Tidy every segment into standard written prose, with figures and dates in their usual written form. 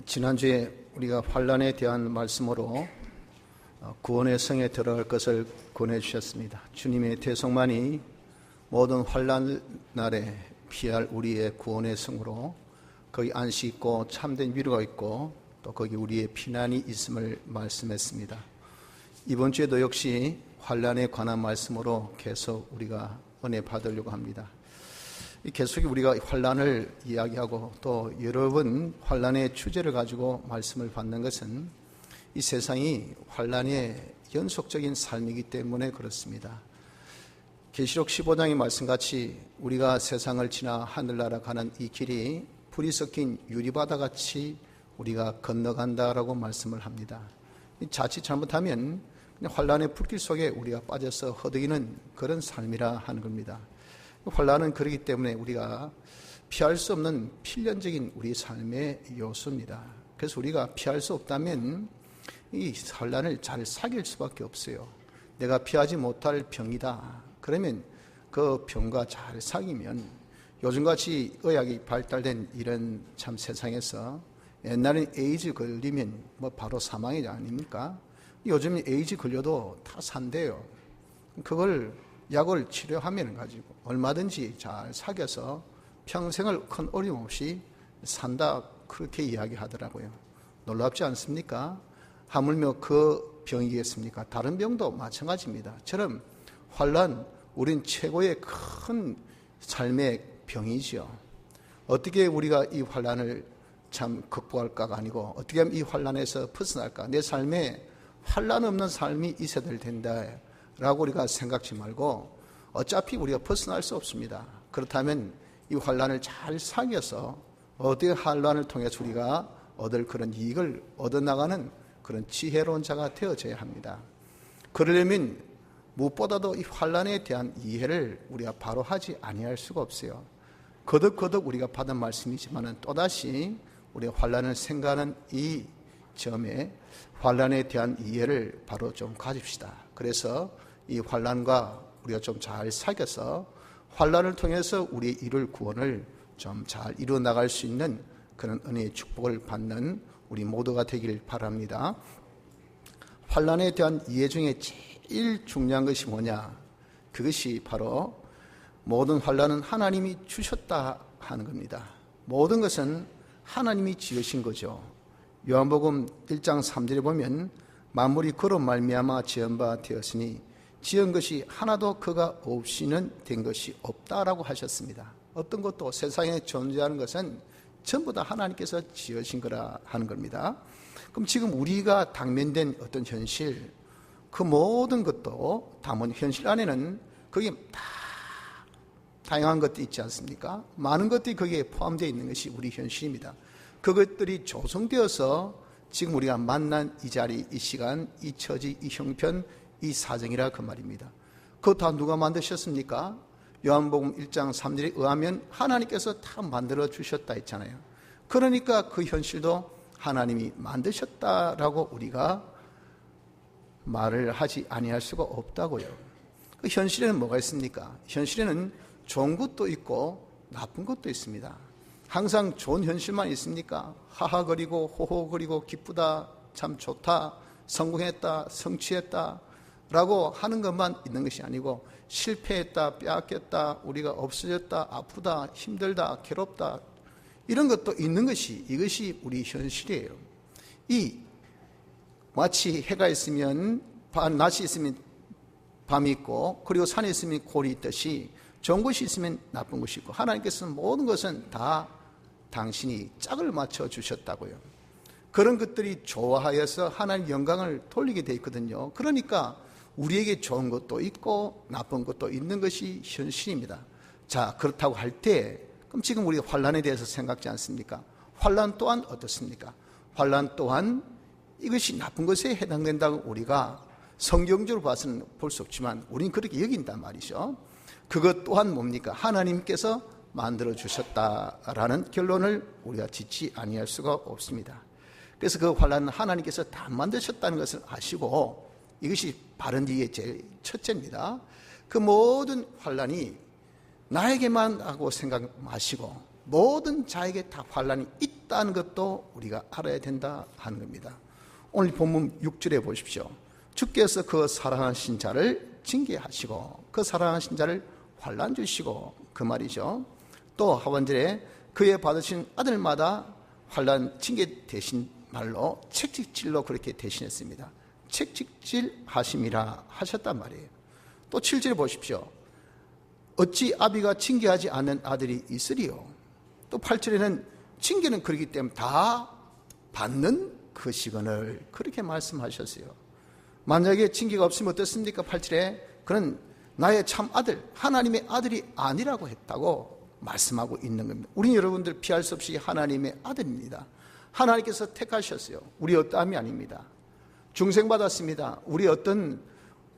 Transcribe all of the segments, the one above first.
지난주에 우리가 환난에 대한 말씀으로 구원의 성에 들어갈 것을 권해 주셨습니다. 주님의 대속만이 모든 환난 날에 피할 우리의 구원의 성으로 거기 안식 있고 참된 위로가 있고 또 거기 우리의 피난이 있음을 말씀했습니다. 이번 주에도 역시 환난에 관한 말씀으로 계속 우리가 은혜 받으려고 합니다. 계속 우리가 환난을 이야기하고 또 여러 번 환난의 주제를 가지고 말씀을 받는 것은 이 세상이 환난의 연속적인 삶이기 때문에 그렇습니다. 계시록 15장의 말씀같이 우리가 세상을 지나 하늘나라 가는 이 길이 불이 섞인 유리바다같이 우리가 건너간다라고 말씀을 합니다. 자칫 잘못하면 환난의 불길 속에 우리가 빠져서 허덕이는 그런 삶이라 하는 겁니다. 환난은 그렇기 때문에 우리가 피할 수 없는 필연적인 우리 삶의 요소입니다. 그래서 우리가 피할 수 없다면 이 환난을 잘 사귈 수밖에 없어요. 내가 피하지 못할 병이다. 그러면 그 병과 잘 사귀면 요즘같이 의학이 발달된 이런 참 세상에서 옛날엔 에이즈 걸리면 바로 사망이 아닙니까? 요즘 에이즈 걸려도 다 산대요. 그걸 약을 치료하면 가지고 얼마든지 잘 사귀어서 평생을 큰 어려움 없이 산다, 그렇게 이야기하더라고요. 놀랍지 않습니까? 하물며 그 병이겠습니까? 다른 병도 마찬가지입니다. 저럼 환난, 우린 최고의 큰 삶의 병이죠. 어떻게 우리가 이 환난을 참 극복할까가 아니고 어떻게 하면 이 환난에서 벗어날까? 내 삶에 환난 없는 삶이 있어야 될 텐데 라고 우리가 생각지 말고 어차피 우리가 벗어날 수 없습니다. 그렇다면 이 환난을 잘 사귀어서 어떻게 환난을 통해서 우리가 얻을 그런 이익을 얻어나가는 그런 지혜로운 자가 되어져야 합니다. 그러려면 무엇보다도 이 환난에 대한 이해를 우리가 바로 하지 아니할 수가 없어요. 거듭거듭 우리가 받은 말씀이지만 또다시 우리가 환난을 생각하는 이 점에 환난에 대한 이해를 바로 좀 가집시다. 그래서 이 환난과 우리가 좀 잘 사귀어서 환난을 통해서 우리의 이룰 구원을 좀 잘 이루어 나갈 수 있는 그런 은혜의 축복을 받는 우리 모두가 되길 바랍니다. 환난에 대한 이해 중에 제일 중요한 것이 뭐냐? 그것이 바로 모든 환난은 하나님이 주셨다 하는 겁니다. 모든 것은 하나님이 지으신 거죠. 요한복음 1장 3절에 보면 만물이 그로 말미암아 지은 바 되었으니 지은 것이 하나도 그가 없이는 된 것이 없다라고 하셨습니다. 어떤 것도 세상에 존재하는 것은 전부 다 하나님께서 지으신 거라 하는 겁니다. 그럼 지금 우리가 당면된 어떤 현실, 그 모든 것도 담은 현실 안에는 거기에 다 다양한 것들이 있지 않습니까? 많은 것들이 거기에 포함되어 있는 것이 우리 현실입니다. 그것들이 조성되어서 지금 우리가 만난 이 자리, 이 시간, 이 처지, 이 형편, 이 사정이라 그 말입니다. 그거 다 누가 만드셨습니까? 요한복음 1장 3절에 의하면 하나님께서 다 만들어 주셨다 했잖아요. 그러니까 그 현실도 하나님이 만드셨다라고 우리가 말을 하지 아니할 수가 없다고요. 그 현실에는 뭐가 있습니까? 현실에는 좋은 것도 있고 나쁜 것도 있습니다. 항상 좋은 현실만 있습니까? 하하거리고 호호거리고 기쁘다, 참 좋다, 성공했다, 성취했다 라고 하는 것만 있는 것이 아니고 실패했다, 빼앗겼다, 우리가 없어졌다, 아프다, 힘들다, 괴롭다 이런 것도 있는 것이, 이것이 우리 현실이에요. 이 마치 해가 있으면 낮이 있으면 밤이 있고 그리고 산이 있으면 골이 있듯이 좋은 것이 있으면 나쁜 것이 있고 하나님께서는 모든 것은 다 당신이 짝을 맞춰 주셨다고요. 그런 것들이 좋아하여서 하나님 영광을 돌리게 되어 있거든요. 그러니까 우리에게 좋은 것도 있고 나쁜 것도 있는 것이 현실입니다. 자, 그렇다고 할 때 그럼 지금 우리가 환난에 대해서 생각지 않습니까? 환난 또한 어떻습니까? 환난 또한 이것이 나쁜 것에 해당된다고 우리가 성경적으로 봐서는 볼 수 없지만 우리는 그렇게 여긴단 말이죠. 그것 또한 뭡니까? 하나님께서 만들어 주셨다라는 결론을 우리가 짓지 아니할 수가 없습니다. 그래서 그 환난은 하나님께서 다 만드셨다는 것을 아시고 이것이 바른 지혜의 제일 첫째입니다. 그 모든 환난이 나에게만 하고 생각 마시고 모든 자에게 다 환난이 있다는 것도 우리가 알아야 된다 하는 겁니다. 오늘 본문 6절에 보십시오. 주께서 그 사랑하신 자를 징계하시고 그 사랑하신 자를 환난 주시고 그 말이죠. 또 하반절에 그의 받으신 아들마다 환난 징계 대신 말로 책직질로 그렇게 대신했습니다. 책직질 하심이라 하셨단 말이에요. 또 7절에 보십시오. 어찌 아비가 징계하지 않는 아들이 있으리요. 또 8절에는 징계는 그렇기 때문에 다 받는 그 시간을 그렇게 말씀하셨어요. 만약에 징계가 없으면 어떻습니까? 8절에 그는 나의 참 아들, 하나님의 아들이 아니라고 했다고 말씀하고 있는 겁니다. 우리 여러분들 피할 수 없이 하나님의 아들입니다. 하나님께서 택하셨어요. 우리 어떠함이 아닙니다. 중생받았습니다. 우리 어떤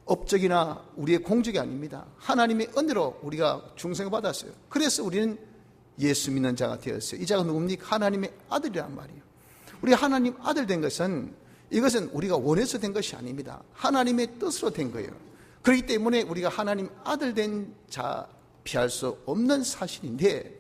업적이나 우리의 공적이 아닙니다. 하나님의 은혜로 우리가 중생받았어요. 그래서 우리는 예수 믿는 자가 되었어요. 이 자가 누굽니까? 하나님의 아들이란 말이에요. 우리 하나님 아들 된 것은 이것은 우리가 원해서 된 것이 아닙니다. 하나님의 뜻으로 된 거예요. 그렇기 때문에 우리가 하나님 아들 된 자 피할 수 없는 사실인데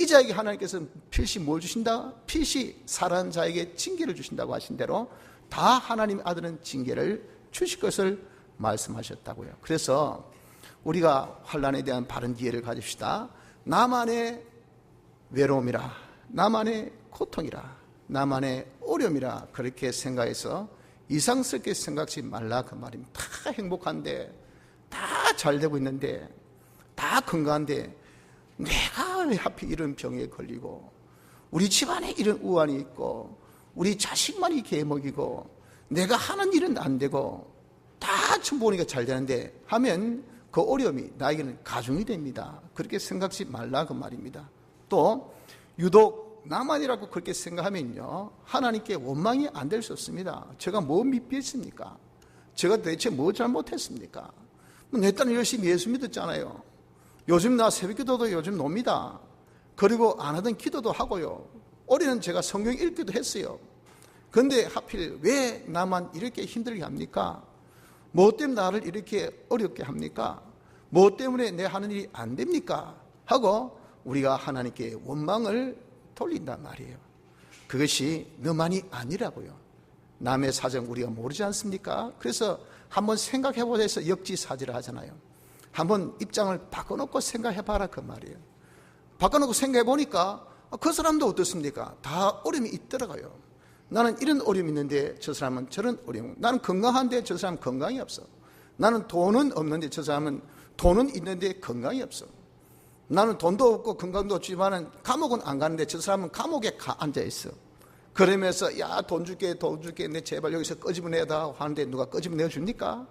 이 자에게 하나님께서 필시 뭘 주신다? 필시 사랑하는 자에게 징계를 주신다고 하신 대로 다 하나님의 아들은 징계를 주실 것을 말씀하셨다고요. 그래서 우리가 환난에 대한 바른 이해를 가집시다. 나만의 외로움이라, 나만의 고통이라, 나만의 어려움이라 그렇게 생각해서 이상스럽게 생각하지 말라 그 말입니다. 다 행복한데, 다 잘 되고 있는데, 다 건강한데 내가 왜 하필 이런 병에 걸리고 우리 집안에 이런 우환이 있고 우리 자식만 이렇게 먹이고 내가 하는 일은 안 되고 다 좀 보니까 잘 되는데 하면 그 어려움이 나에게는 가중이 됩니다. 그렇게 생각하지 말라 그 말입니다. 또 유독 나만이라고 그렇게 생각하면요 하나님께 원망이 안 될 수 없습니다. 제가 뭐 미비했습니까? 제가 대체 뭐 잘못했습니까? 내 딸은 열심히 예수 믿었잖아요. 요즘 나 새벽기도도 요즘 놉니다. 그리고 안 하던 기도도 하고요. 올해는 제가 성경 읽기도 했어요. 그런데 하필 왜 나만 이렇게 힘들게 합니까? 뭐 때문에 나를 이렇게 어렵게 합니까? 뭐 때문에 내 하는 일이 안 됩니까? 하고 우리가 하나님께 원망을 돌린단 말이에요. 그것이 너만이 아니라고요. 남의 사정 우리가 모르지 않습니까? 그래서 한번 생각해보자 해서 역지사지를 하잖아요. 한번 입장을 바꿔놓고 생각해봐라 그 말이에요. 바꿔놓고 생각해보니까 그 사람도 어떻습니까? 다 어려움이 있더라고요. 나는 이런 어려움이 있는데 저 사람은 저런 어려움. 나는 건강한데 저 사람은 건강이 없어. 나는 돈은 없는데 저 사람은 돈은 있는데 건강이 없어. 나는 돈도 없고 건강도 없지만 감옥은 안 가는데 저 사람은 감옥에 앉아있어. 그러면서 야 돈 줄게 내 제발 여기서 끄집어내다 하는데 누가 끄집어내줍니까?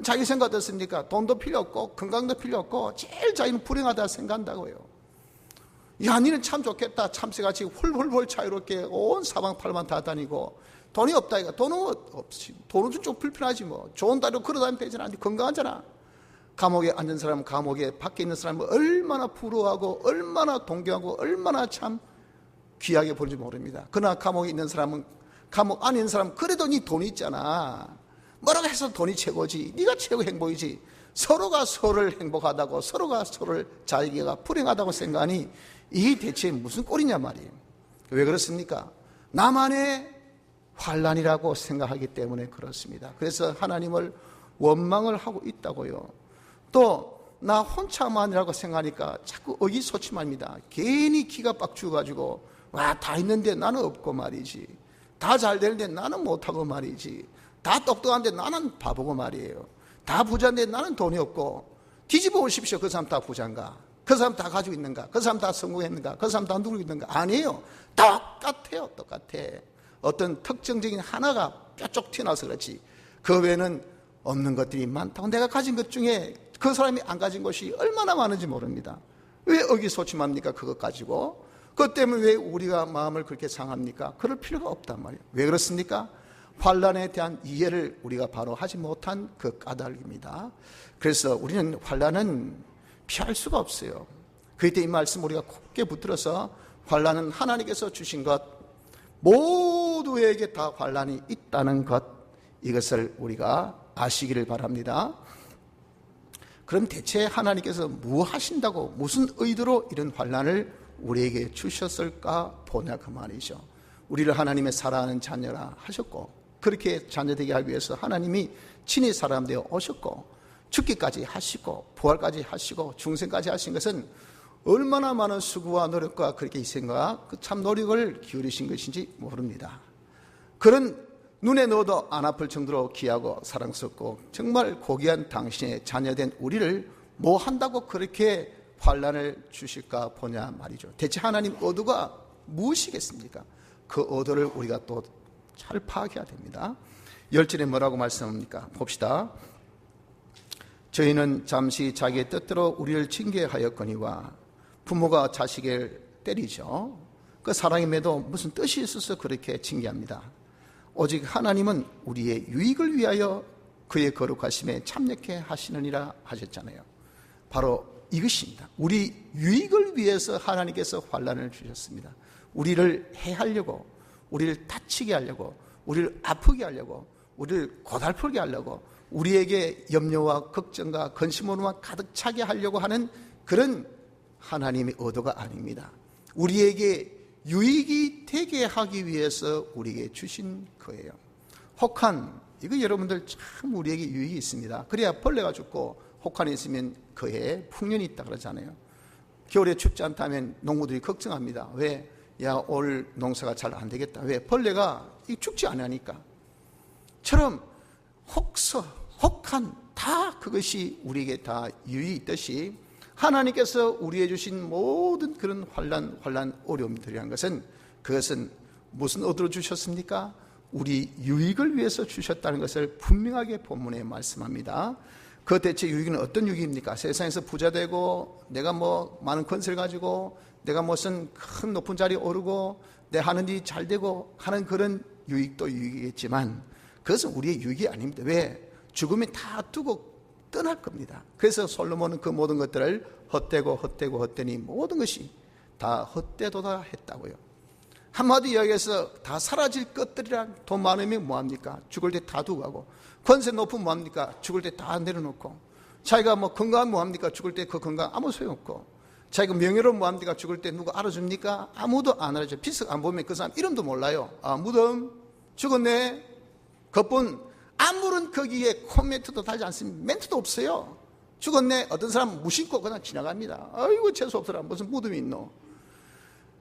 자기 생각 어떻습니까? 돈도 필요 없고 건강도 필요 없고 제일 자기는 불행하다 생각한다고요. 야 니는 참 좋겠다. 참새같이 훌훌훌 자유롭게 온 사방팔만 다 다니고 돈이 없다 이거. 돈은 없지. 돈은 좀 불편하지 뭐. 좋은 다리로 걸어다니면 되잖아. 건강하잖아. 감옥에 앉은 사람, 감옥에 밖에 있는 사람은 얼마나 부러워하고 얼마나 동경하고 얼마나 참 귀하게 보는지 모릅니다. 그러나 감옥에 있는 사람은 감옥 안에 있는 사람은 그래도 네 돈이 있잖아. 뭐라고 해서 돈이 최고지. 네가 최고 행복이지. 서로가 서로를 행복하다고 서로가 서로를 자기가 불행하다고 생각하니 이게 대체 무슨 꼴이냐 말이에요. 왜 그렇습니까? 나만의 환난이라고 생각하기 때문에 그렇습니다. 그래서 하나님을 원망을 하고 있다고요. 또 나 혼자만이라고 생각하니까 자꾸 의기소침합니다. 괜히 기가 빡 죽어가지고 와 다 있는데 나는 없고 말이지. 다 잘 되는데 나는 못하고 말이지. 다 똑똑한데 나는 바보고 말이에요. 다 부자인데 나는 돈이 없고. 뒤집어 보십시오. 그 사람 다 부자인가? 그 사람 다 가지고 있는가? 그 사람 다 성공했는가? 그 사람 다 누리고 있는가? 아니에요. 똑같아요. 똑같아. 어떤 특정적인 하나가 뾰족 튀어나와서 그렇지. 그 외에는 없는 것들이 많다고. 내가 가진 것 중에 그 사람이 안 가진 것이 얼마나 많은지 모릅니다. 왜 의기소침합니까? 그것 가지고. 그것 때문에 왜 우리가 마음을 그렇게 상합니까? 그럴 필요가 없단 말이에요. 왜 그렇습니까? 환난에 대한 이해를 우리가 바로 하지 못한 그 까닭입니다. 그래서 우리는 환난은 피할 수가 없어요. 그때 이 말씀 우리가 곱게 붙들어서 환난은 하나님께서 주신 것, 모두에게 다 환난이 있다는 것, 이것을 우리가 아시기를 바랍니다. 그럼 대체 하나님께서 뭐 하신다고, 무슨 의도로 이런 환난을 우리에게 주셨을까 보냐 그 말이죠. 우리를 하나님의 사랑하는 자녀라 하셨고, 그렇게 자녀되게 하기 위해서 하나님이 친히 사람 되어 오셨고, 죽기까지 하시고 부활까지 하시고 중생까지 하신 것은 얼마나 많은 수고와 노력과 그렇게 희생과 그 참 노력을 기울이신 것인지 모릅니다. 그런 눈에 넣어도 안 아플 정도로 귀하고 사랑스럽고 정말 고귀한 당신의 자녀된 우리를 뭐 한다고 그렇게 환난을 주실까 보냐 말이죠. 대체 하나님 의도가 무엇이겠습니까? 그 의도를 우리가 또 잘 파악해야 됩니다. 10절에 뭐라고 말씀합니까? 봅시다. 저희는 잠시 자기의 뜻대로 우리를 징계하였거니와, 부모가 자식을 때리죠. 그 사랑의 매도 무슨 뜻이 있어서 그렇게 징계합니다. 오직 하나님은 우리의 유익을 위하여 그의 거룩하심에 참여케 하시느니라 하셨잖아요. 바로 이것입니다. 우리 유익을 위해서 하나님께서 환난을 주셨습니다. 우리를 해하려고, 우리를 다치게 하려고, 우리를 아프게 하려고, 우리를 고달프게 하려고, 우리에게 염려와 걱정과 근심으로만 가득 차게 하려고 하는 그런 하나님의 의도가 아닙니다. 우리에게 유익이 되게 하기 위해서 우리에게 주신 거예요. 혹한, 이거 여러분들 참 우리에게 유익이 있습니다. 그래야 벌레가 죽고 혹한이 있으면 그에 풍년이 있다 그러잖아요. 겨울에 춥지 않다면 농부들이 걱정합니다. 왜? 야, 올 농사가 잘 안 되겠다. 왜? 벌레가 죽지 않으니까. 처럼 혹한 다 그것이 우리에게 다 유익이 있듯이 하나님께서 우리에게 주신 모든 그런 환난, 어려움들이란 것은, 그것은 무슨 의도로 주셨습니까? 우리 유익을 위해서 주셨다는 것을 분명하게 본문에 말씀합니다. 그 대체 유익은 어떤 유익입니까? 세상에서 부자 되고, 내가 뭐 많은 권세를 가지고, 내가 무슨 큰 높은 자리에 오르고, 내 하는 일이 잘 되고 하는 그런 유익도 유익이겠지만, 그것은 우리의 유익이 아닙니다. 왜? 죽으면 다 두고 떠날 겁니다. 그래서 솔로몬은 그 모든 것들을 헛되니 모든 것이 다 헛되도다 했다고요. 한마디 이야기해서 다 사라질 것들이라. 돈 많으면 뭐합니까? 죽을 때 다 두고 가고, 권세 높으면 뭐합니까? 죽을 때 다 내려놓고, 자기가 뭐 건강하면 뭐합니까? 죽을 때 그 건강 아무 소용없고, 자기가 명예로운 뭐합니까? 죽을 때 누가 알아줍니까? 아무도 안 알아줘요. 비석 안 보면 그 사람 이름도 몰라요. 아, 무덤 죽었네. 그뿐 아무런 거기에 코멘트도 달지 않습니다. 멘트도 없어요. 죽었네. 어떤 사람은 무심코 그냥 지나갑니다. 아이고 재수없더라. 무슨 무덤이 있노.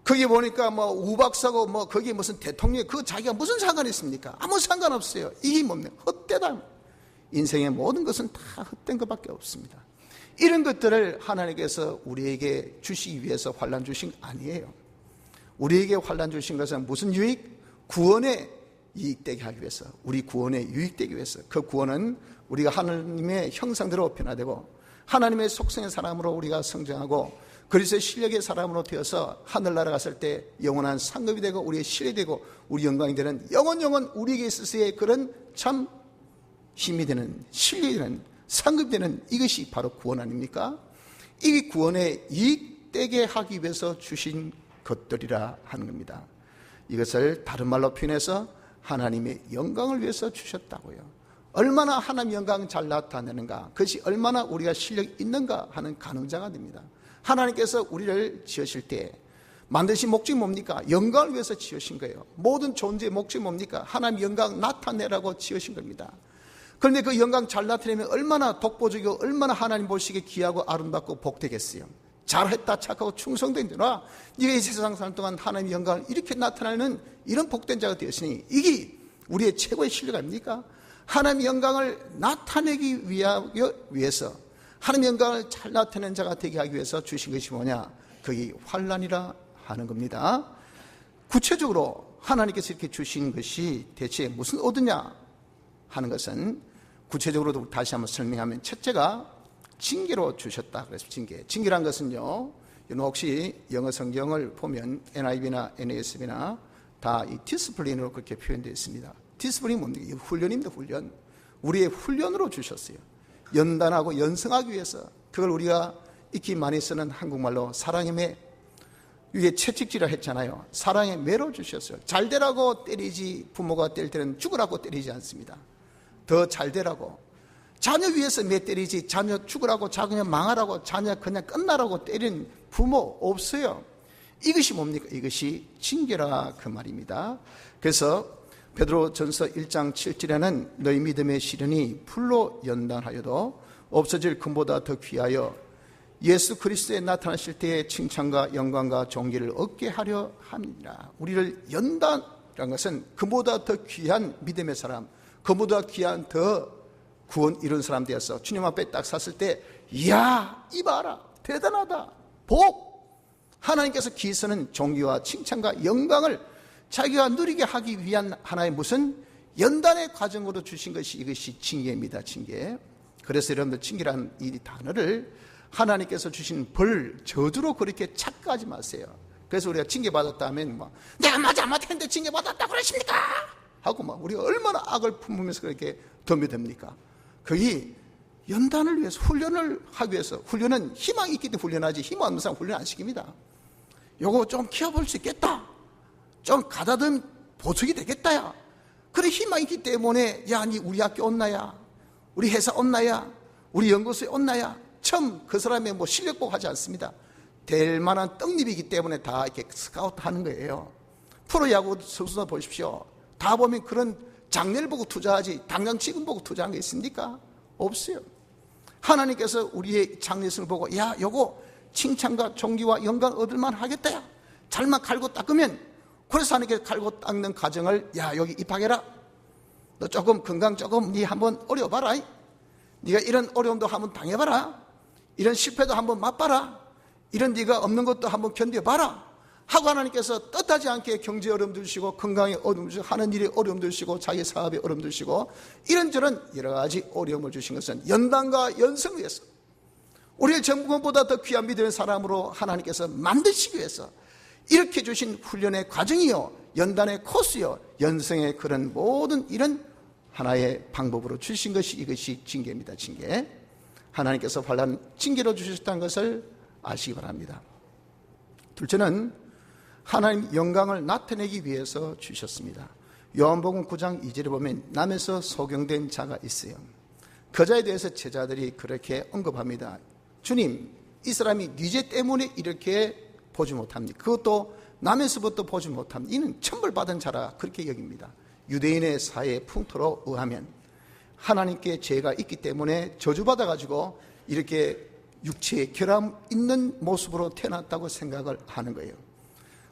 거기 보니까 뭐 우박사고 뭐 거기 무슨 대통령, 그 자기가 무슨 상관이 있습니까? 아무 상관없어요. 이게 뭡니까? 헛되다. 인생의 모든 것은 다 헛된 것밖에 없습니다. 이런 것들을 하나님께서 우리에게 주시기 위해서 환난 주신 거 아니에요. 우리에게 환난 주신 것은 무슨 유익? 구원의 이익되게 하기 위해서, 우리 구원에 유익되기 위해서. 그 구원은 우리가 하나님의 형상대로 변화되고 하나님의 속성의 사람으로 우리가 성장하고 그리스도의 실력의 사람으로 되어서 하늘나라 갔을 때 영원한 상급이 되고 우리의 실이 되고 우리 영광이 되는 영원 우리에게 있어서의 그런 참 힘이 되는, 실력이 되는, 상급이 되는, 이것이 바로 구원 아닙니까? 이 구원에 이익되게 하기 위해서 주신 것들이라 하는 겁니다. 이것을 다른 말로 표현해서 하나님의 영광을 위해서 주셨다고요. 얼마나 하나님의 영광 잘 나타내는가, 그것이 얼마나 우리가 실력이 있는가 하는 가늠자가 됩니다. 하나님께서 우리를 지으실 때 만드신 목적이 뭡니까? 영광을 위해서 지으신 거예요. 모든 존재의 목적이 뭡니까? 하나님 영광 나타내라고 지으신 겁니다. 그런데 그 영광 잘 나타내면 얼마나 독보적이고 얼마나 하나님 보시기에 귀하고 아름답고 복되겠어요. 잘했다 착하고 충성된 자라, 네가 이 세상 사는 동안 하나님의 영광을 이렇게 나타내는 이런 복된 자가 되었으니 이게 우리의 최고의 실력 아닙니까? 하나님의 영광을 나타내기 위해서, 하나님의 영광을 잘 나타내는 자가 되게 하기 위해서 주신 것이 뭐냐? 그게 환난이라 하는 겁니다. 구체적으로 하나님께서 이렇게 주신 것이 대체 무슨 의도냐 하는 것은 구체적으로도 다시 한번 설명하면, 첫째가 징계로 주셨다. 그래서 징계란 것은요, 혹시 영어 성경을 보면 NIV나 NASB나 다 이 디스플린으로 그렇게 표현되어 있습니다. 디스플린이 뭡니까? 훈련입니다. 훈련. 우리의 훈련으로 주셨어요. 연단하고 연성하기 위해서. 그걸 우리가 익히 많이 쓰는 한국말로 사랑의 매, 이게 채찍질이라 했잖아요. 사랑의 매로 주셨어요. 잘 되라고 때리지, 부모가 때릴 때는 죽으라고 때리지 않습니다. 더 잘 되라고, 자녀 위해서 매 때리지, 자녀 죽으라고, 자녀 망하라고, 자녀 그냥 끝나라고 때린 부모 없어요. 이것이 뭡니까? 이것이 징계라 그 말입니다. 그래서 베드로전서 1장 7절에는 너희 믿음의 시련이 풀로 연단하여도 없어질 금보다 더 귀하여 예수 그리스도에 나타나실 때의 칭찬과 영광과 존귀를 얻게 하려 합니다. 우리를 연단이라는 것은 금보다 더 귀한 믿음의 사람, 금보다 귀한 더 구원 이룬 사람 되어서 주님 앞에 딱 섰을 때, 이야, 이봐라, 대단하다, 복! 하나님께서 기서는 존귀와 칭찬과 영광을 자기가 누리게 하기 위한 하나의 무슨 연단의 과정으로 주신 것이 이것이 징계입니다. 징계. 그래서 여러분들 징계라는 이 단어를 하나님께서 주신 벌, 저주로 그렇게 착각하지 마세요. 그래서 우리가 징계받았다 하면 막 내가 맞아 못했는데 징계받았다고 그러십니까? 하고 막 우리가 얼마나 악을 품으면서 그렇게 덤벼듭니까? 그게 연단을 위해서, 훈련을 하기 위해서. 훈련은 희망이 있기 때문에 훈련하지 희망 없는 사람 훈련 안 시킵니다. 요거 좀 키워볼 수 있겠다, 좀 가다듬 보충이 되겠다, 야 그래 희망이 있기 때문에 야 니 우리 학교 온나야, 우리 회사 온나야, 우리 연구소에 온나야. 처음 그 사람의 뭐 실력 보고 하지 않습니다. 될 만한 떡잎이기 때문에 다 이렇게 스카우트 하는 거예요. 프로야구 선수나 보십시오. 다 보면 그런 장래를 보고 투자하지 당장 지금 보고 투자한 게 있습니까? 없어요. 하나님께서 우리의 장래성을 보고 야 요거 칭찬과 존귀와 영광 얻을만 하겠다, 야 잘만 갈고 닦으면. 그래서 하나님께서 갈고 닦는 과정을 야 여기 입학해라, 너 조금 건강 조금 니 한번 어려봐라, 네가 이런 어려움도 한번 당해봐라, 이런 실패도 한번 맛봐라, 이런 네가 없는 것도 한번 견뎌봐라 하고 하나님께서 뜻하지 않게 경제 어려움 들으시고 건강에 어려움 주시고 하는 일에 어려움 들으시고 자기 사업에 어려움 들으시고 이런저런 여러 가지 어려움을 주신 것은 연단과 연성을 위해서, 우리를 전부보다 더 귀한 믿음의 사람으로 하나님께서 만드시기 위해서 이렇게 주신 훈련의 과정이요, 연단의 코스요, 연성의 그런 모든 이런 하나의 방법으로 주신 것이 이것이 징계입니다. 징계. 하나님께서 환난 징계로 주셨다는 것을 아시기 바랍니다. 둘째는 하나님 영광을 나타내기 위해서 주셨습니다. 요한복음 9장 2절에 보면 남에서 소경된 자가 있어요. 그 자에 대해서 제자들이 그렇게 언급합니다. 주님, 이 사람이 뉘제 때문에 이렇게 보지 못합니다. 그것도 남에서부터 보지 못합니다. 이는 천벌받은 자라 그렇게 여깁니다. 유대인의 사회 풍토로 의하면 하나님께 죄가 있기 때문에 저주받아가지고 이렇게 육체에 결함 있는 모습으로 태어났다고 생각을 하는 거예요.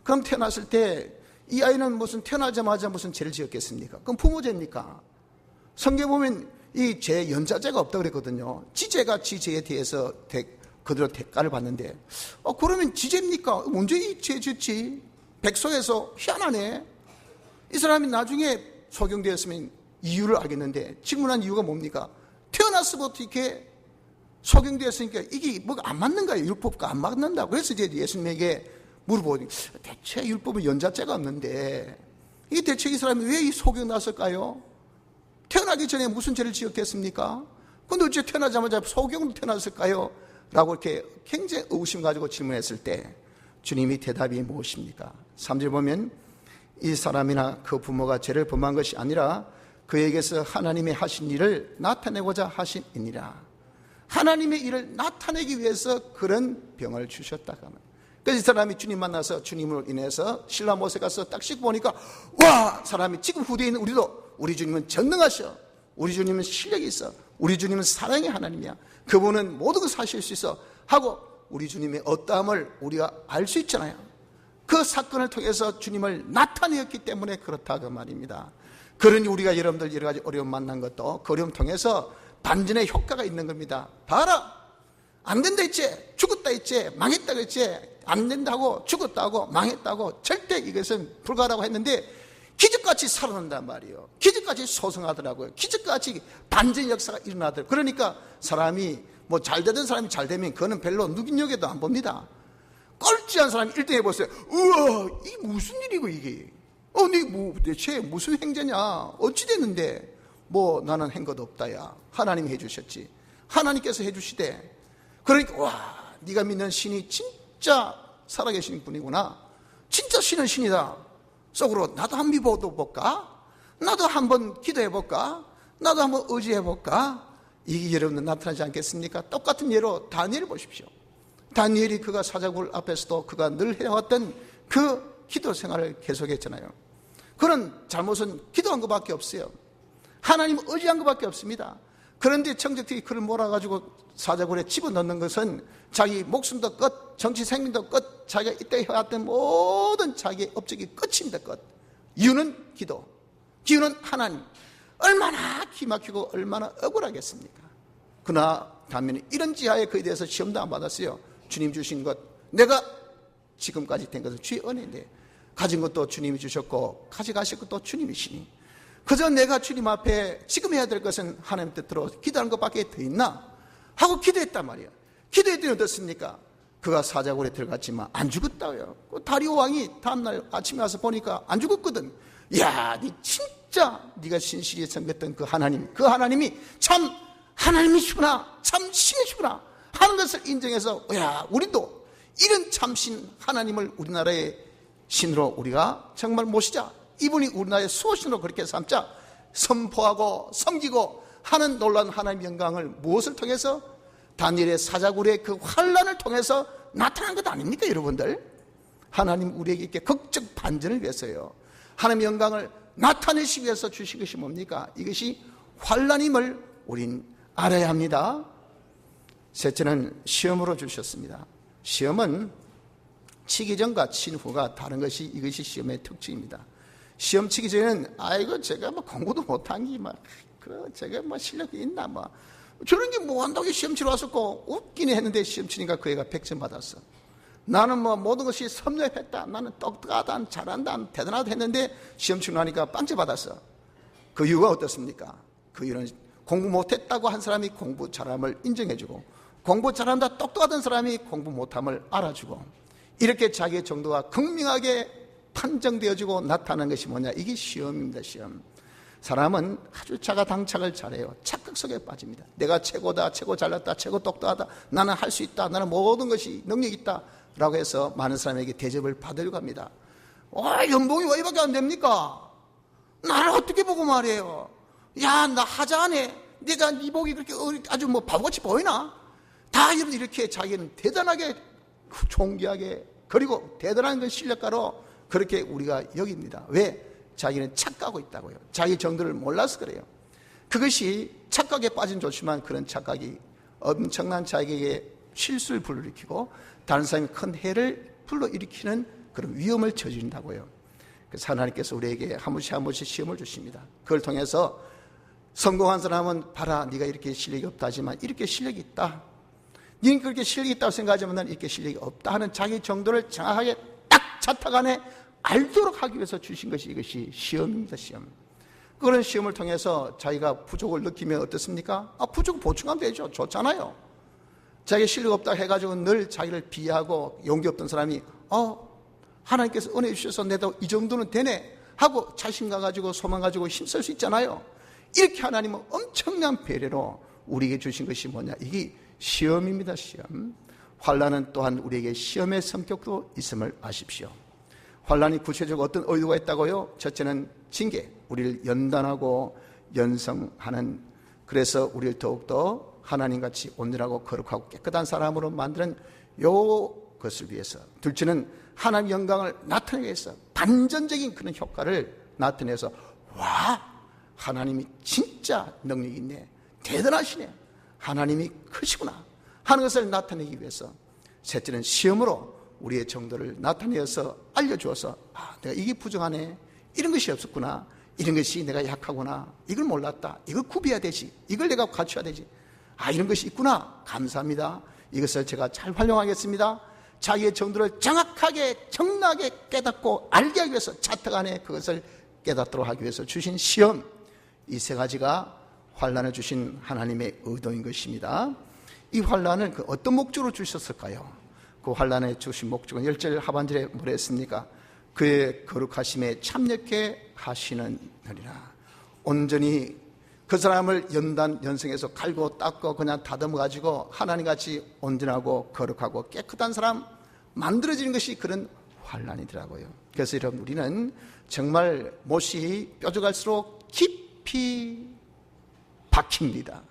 그럼 태어났을 때 이 아이는 무슨 태어나자마자 무슨 죄를 지었겠습니까? 그럼 부모 죄입니까? 성경 보면 이 죄 연자죄가 없다고 그랬거든요. 지죄가 지죄에 대해서 그대로 대가를 받는데 그러면 지죄입니까? 언제 이 죄 짓지? 백성에서 희한하네. 이 사람이 나중에 소경되었으면 이유를 알겠는데 질문한 이유가 뭡니까? 태어났을부터 이렇게 소경되었으니까 이게 뭐가 안 맞는가요? 율법과 안 맞는다. 그래서 이제 예수님에게 물어보니 대체 율법은 연자죄가 없는데 이 대체 이 사람이 왜 이 소경 났을까요? 태어나기 전에 무슨 죄를 지었겠습니까? 근데 어째 태어나자마자 소경으로 태어났을까요? 라고 이렇게 굉장히 의구심 가지고 질문했을 때 주님이 대답이 무엇입니까? 3절 보면 이 사람이나 그 부모가 죄를 범한 것이 아니라 그에게서 하나님의 하신 일을 나타내고자 하신이니라. 하나님의 일을 나타내기 위해서 그런 병을 주셨다고 합니다. 그래서 이 사람이 주님 만나서 주님으로 인해서 신라 못에 가서 딱 씻고 보니까 와, 사람이 지금 후대에 있는 우리 주님은 전능하셔, 우리 주님은 실력이 있어, 우리 주님은 사랑의 하나님이야, 그분은 모든 것을 하실 수 있어 하고 우리 주님의 어떠함을 우리가 알 수 있잖아요. 그 사건을 통해서 주님을 나타내었기 때문에 그렇다고 말입니다. 그러니 우리가 여러분들 여러 가지 어려움 만난 것도 그 어려움 통해서 반전의 효과가 있는 겁니다. 봐라, 안 된다 했지, 죽었다 했지, 망했다 했지, 안 된다고, 죽었다고, 망했다고, 절대 이것은 불가라고 했는데 기적같이 살아난단 말이에요. 기적같이 소성하더라고요. 기적같이 반전 역사가 일어나더라고요. 그러니까 사람이 뭐 잘되던 사람이 잘되면 그거는 별로 누긴력에도 안 봅니다. 꼴찌한 사람이 1등 해보세요. 우와, 이게 무슨 일이고 이게, 네 뭐 대체 무슨 행제냐, 어찌 됐는데 뭐 나는 한 것 없다, 야 하나님이 해주셨지, 하나님께서 해주시대. 그러니까 와, 네가 믿는 신이 진짜 살아계신 분이구나, 진짜 신은 신이다. 속으로 나도 한번 믿어볼까, 나도 한번 기도해볼까, 나도 한번 의지해볼까. 이게 여러분들 나타나지 않겠습니까? 똑같은 예로 다니엘 보십시오. 다니엘이 그가 사자굴 앞에서도 그가 늘 해왔던 그 기도 생활을 계속했잖아요. 그런 잘못은 기도한 것밖에 없어요. 하나님을 의지한 것밖에 없습니다. 그런데 청적들이 그를 몰아가지고 사자굴에 집어넣는 것은 자기 목숨도 끝, 정치 생명도 끝, 자기가 이때 해왔던 모든 자기의 업적이 끝입니다. 끝. 이유는 기도, 기유는 하나님. 얼마나 기막히고 얼마나 억울하겠습니까? 그러나 반면에 이런 지하에 그에 대해서 시험도 안 받았어요. 주님 주신 것, 내가 지금까지 된 것은 주의 은혜인데 가진 것도 주님이 주셨고 가져가실 것도 주님이시니 그저 내가 주님 앞에 지금 해야 될 것은 하나님 뜻대로 기도하는 것밖에 더 있나 하고 기도했단 말이에요. 기도했더니 어떻습니까? 그가 사자굴에 들어갔지만 안 죽었다고요. 다리오 왕이 다음날 아침에 와서 보니까 안 죽었거든. 야, 니 진짜 네가 신실히 섬겼던 그 하나님이 참 하나님이시구나, 참 신이시구나 하는 것을 인정해서 야, 우리도 이런 참신 하나님을 우리나라의 신으로 우리가 정말 모시자. 이분이 우리나라의 수호신으로 그렇게 삼자. 선포하고 섬기고 하는 놀라운 하나님의 영광을 무엇을 통해서? 다니엘의 사자굴의 그 환란을 통해서 나타난 것 아닙니까, 여러분들? 하나님 우리에게 이렇게 극적 반전을 위해서요. 하나님의 영광을 나타내시기 위해서 주신 것이 뭡니까? 이것이 환란임을 우린 알아야 합니다. 셋째는 시험으로 주셨습니다. 시험은 치기 전과 친 후가 다른 것이 이것이 시험의 특징입니다. 시험 치기 전에는 아이고 제가 뭐 공부도 못한 게 막 제가 뭐 실력이 있나 뭐 저런 게 뭐 한다고 시험 치러 왔었고 웃기네 했는데 시험 치니까 그 애가 100점 받았어. 나는 뭐 모든 것이 섭렵했다, 나는 똑똑하다, 잘한다, 대단하다 했는데 시험 치고 나니까 빵점 받았어. 그 이유가 어떻습니까? 그 이유는 공부 못했다고 한 사람이 공부 잘함을 인정해주고 공부 잘한다 똑똑하던 사람이 공부 못함을 알아주고 이렇게 자기의 정도가 극명하게 판정되어지고 나타나는 것이 뭐냐? 이게 시험입니다. 시험. 사람은 아주 자가당착을 잘해요. 착각 속에 빠집니다. 내가 최고다, 최고 잘났다, 최고 똑똑하다, 나는 할 수 있다, 나는 모든 것이 능력이 있다 라고 해서 많은 사람에게 대접을 받으려고 합니다. 연봉이 왜 이밖에 안 됩니까? 나를 어떻게 보고 말이에요? 야, 나 하자하네. 내가 네 복이 그렇게 아주 뭐 바보같이 보이나? 다 이렇게 자기는 대단하게 존귀하게 그리고 대단한 그 실력가로 그렇게 우리가 여깁니다. 왜? 자기는 착각하고 있다고요. 자기 정도를 몰라서 그래요. 그것이 착각에 빠진 좋지만 그런 착각이 엄청난 자기에게 실수를 불러일으키고 다른 사람이 큰 해를 불러일으키는 그런 위험을 저지른다고요. 그래서 하나님께서 우리에게 한 번씩 시험을 주십니다. 그걸 통해서 성공한 사람은 봐라, 네가 이렇게 실력이 없다 하지만 이렇게 실력이 있다. 너는 그렇게 실력이 있다고 생각하지만 난 이렇게 실력이 없다 하는 자기 정도를 정확하게 딱 자탁 안에 알도록 하기 위해서 주신 것이 이것이 시험입니다. 시험. 그런 시험을 통해서 자기가 부족을 느끼면 어떻습니까? 부족을 보충하면 되죠. 좋잖아요. 자기 실력 없다 해가지고 늘 자기를 비하하고 용기 없던 사람이 하나님께서 은혜 주셔서 내도 이 정도는 되네 하고 자신감 가지고 소망 가지고 힘쓸 수 있잖아요. 이렇게 하나님은 엄청난 배려로 우리에게 주신 것이 뭐냐? 이게 시험입니다. 시험. 환난은 또한 우리에게 시험의 성격도 있음을 아십시오. 환난이 구체적으로 어떤 의도가 있다고요? 첫째는 징계, 우리를 연단하고 연성하는, 그래서 우리를 더욱더 하나님같이 온전하고 거룩하고 깨끗한 사람으로 만드는 요것을 위해서. 둘째는 하나님의 영광을 나타내기 위해서 반전적인 그런 효과를 나타내서 와, 하나님이 진짜 능력이 있네, 대단하시네, 하나님이 크시구나 하는 것을 나타내기 위해서. 셋째는 시험으로 우리의 정도를 나타내어서 알려주어서 내가 이게 부정하네, 이런 것이 없었구나, 이런 것이 내가 약하구나, 이걸 몰랐다, 이걸 구비해야 되지, 이걸 내가 갖춰야 되지, 이런 것이 있구나, 감사합니다, 이것을 제가 잘 활용하겠습니다. 자기의 정도를 정확하게 정확하게 깨닫고 알게 하기 위해서 자탁 안에 그것을 깨닫도록 하기 위해서 주신 시험, 이 세 가지가 환난을 주신 하나님의 의도인 것입니다. 이 환난을 어떤 목적으로 주셨을까요? 그 환난에 주신 목적은 1절 하반절에 뭐라 했습니까? 그의 거룩하심에 참여케 하시느니라. 온전히 그 사람을 연생해서 갈고 닦고 그냥 다듬어 가지고 하나님같이 온전하고 거룩하고 깨끗한 사람 만들어지는 것이 그런 환난이더라고요. 그래서 여러분, 우리는 정말 못이 뾰족할수록 깊이 박힙니다.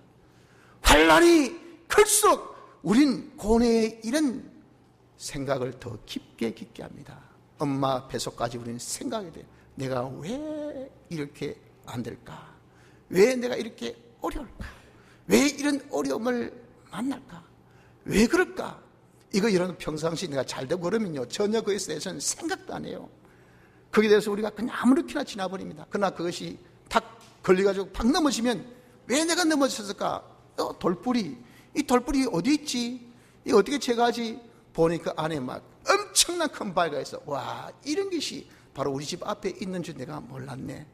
환난이 클수록 우린 고뇌의 이런 생각을 더 깊게 합니다. 엄마 뱃속까지 우리는 생각이 돼요. 내가 왜 이렇게 안 될까? 왜 내가 이렇게 어려울까? 왜 이런 어려움을 만날까? 왜 그럴까? 이런 평상시 내가 잘 되고 그러면요, 전혀 그것에 대해서는 생각도 안 해요. 거기에 대해서 우리가 그냥 아무렇게나 지나버립니다. 그러나 그것이 탁 걸려가지고 팍 넘어지면 왜 내가 넘어졌을까? 돌뿌리, 이 돌뿌리 어디 있지? 이 어떻게 제거하지? 보니까 안에 막 엄청난 큰 바위가 있어. 와, 이런 것이 바로 우리 집 앞에 있는 줄 내가 몰랐네.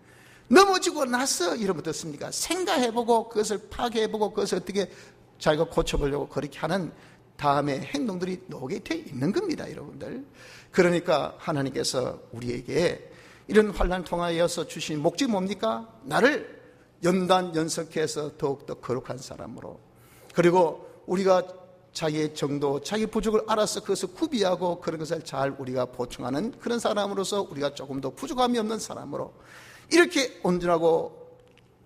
넘어지고 나서 이러면 어떻습니까? 생각해보고 그것을 파괴해보고 그것을 어떻게 자기가 고쳐보려고 그렇게 하는 다음에 행동들이 녹게 돼 있는 겁니다, 여러분들. 그러니까 하나님께서 우리에게 이런 환난을 통하여서 주신 목적이 뭡니까? 나를 연단연속해서 더욱더 거룩한 사람으로, 그리고 우리가 자기의 정도, 자기 부족을 알아서 그것을 구비하고 그런 것을 잘 우리가 보충하는 그런 사람으로서 우리가 조금 더 부족함이 없는 사람으로, 이렇게 온전하고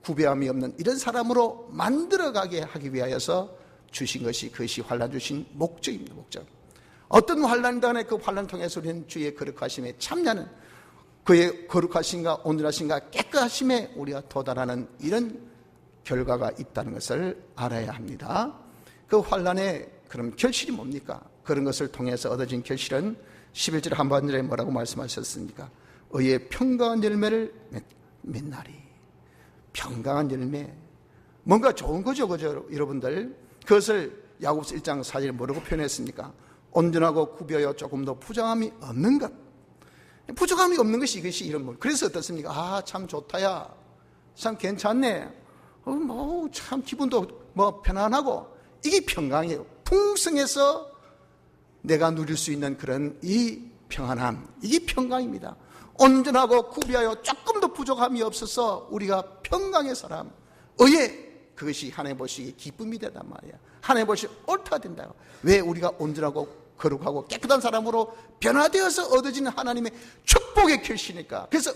구별함이 없는 이런 사람으로 만들어가게 하기 위하여서 주신 것이, 그것이 환난 주신 목적입니다. 목적. 어떤 환난이든 간에 그 환난을 통해서 우리는 주의 거룩하심에 참여하는, 그의 거룩하심과 온전하심과 깨끗하심에 우리가 도달하는 이런 결과가 있다는 것을 알아야 합니다. 그 환난의 그럼 결실이 뭡니까? 그런 것을 통해서 얻어진 결실은 11절 하반절에 뭐라고 말씀하셨습니까? 의의 평강한 열매를 맺나리. 평강한 열매, 뭔가 좋은 거죠, 그죠, 여러분들? 그것을 야고보서 1장 4절에 뭐라고 표현했습니까? 온전하고 구별하여 조금 더 부정함이 없는 것. 부족함이 없는 것이 이것이 이런 거. 그래서 어떻습니까? 아, 참 좋다야. 참 괜찮네. 참 기분도 편안하고. 이게 평강이에요. 풍성해서 내가 누릴 수 있는 그런 이 평안함. 이게 평강입니다. 온전하고 구비하여 조금 더 부족함이 없어서 우리가 평강의 사람. 그것이 하나님 보시기에 기쁨이 되단 말이야. 하나님 보시기에 옳다 된다. 왜? 우리가 온전하고 거룩하고 깨끗한 사람으로 변화되어서 얻어지는 하나님의 축복의 결실이니까. 그래서